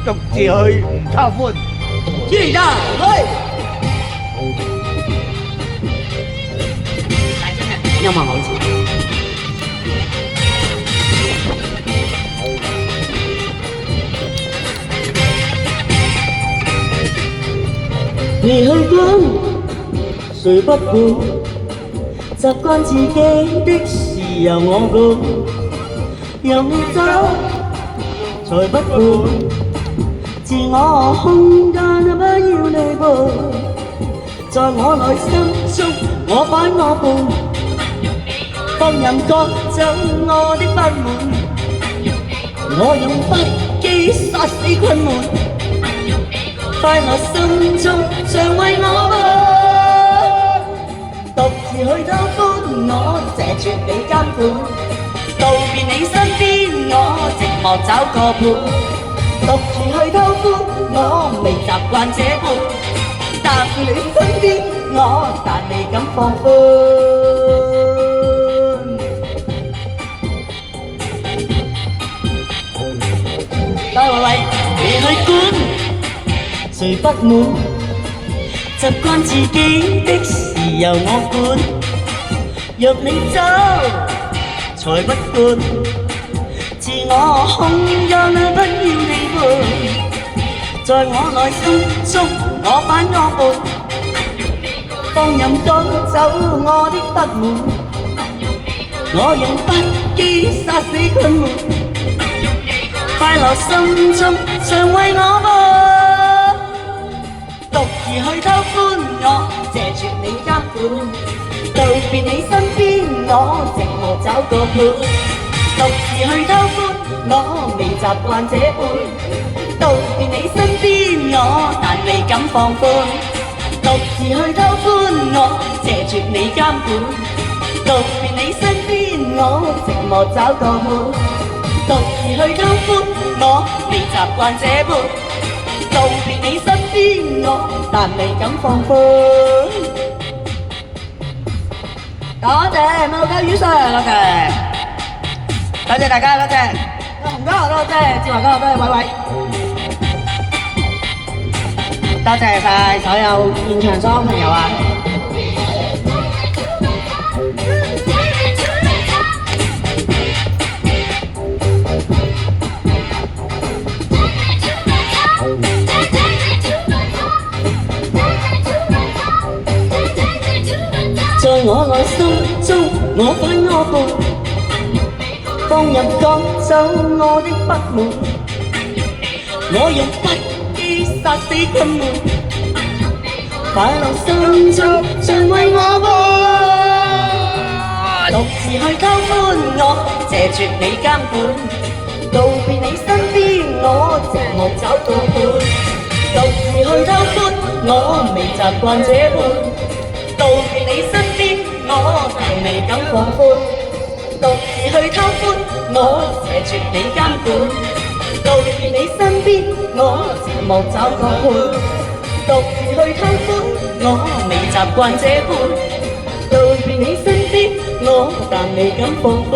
獨自去唔偷歡。知啦，去。音樂好似。你去管，誰不管？習慣自己的事由我管，任你走，才不管。自我空間不要你伴，在我內心中我反我叛，放任割走我的不滿，我用筆記殺死困悶。快樂心中常為我伴，獨自去偷歡，我謝絕你監管。道別你身邊，我寂寞找個伴。獨自去偷歡，我未習慣這般。踏你身邊，我但未敢放寬。喂，你去管。誰不滿？習慣自己的事由我管，若你走，才不管。自我空間不要你伴，在我內心中我反我叛，放任趕走我的不滿，我用筆記殺死困悶，快樂心中常為我伴。獨自去偷歡，我謝絕你監管。道別你身邊，我寂寞找個伴。獨自去偷歡，我未習慣這般。道別你身邊，我但未敢放寬。獨自去偷歡，我謝絕你監管。道別你身邊，我寂寞找個伴。獨自去偷歡，我未習慣這般。道別你身邊，我但未敢放寬。多謝冇鳩魚 Sir， 多謝，多謝大家，多謝紅哥，多謝志華哥，多謝偉偉，多謝晒所有現場所有朋友啊！在我內心中，我反我叛，放任趕走我的不滿，我用筆記殺死困悶，快樂心中常為我伴。獨自去偷歡，我謝絕你監管，道別你身邊，我寂寞找個伴。獨自去偷歡，我未習慣這般。道別你身邊，我但未敢放寬。獨自去偷歡，我謝絕你監管。道別你身邊，我寂寞找個伴。獨自去偷歡，我未習慣這般。道別你身邊，我但未敢放寬。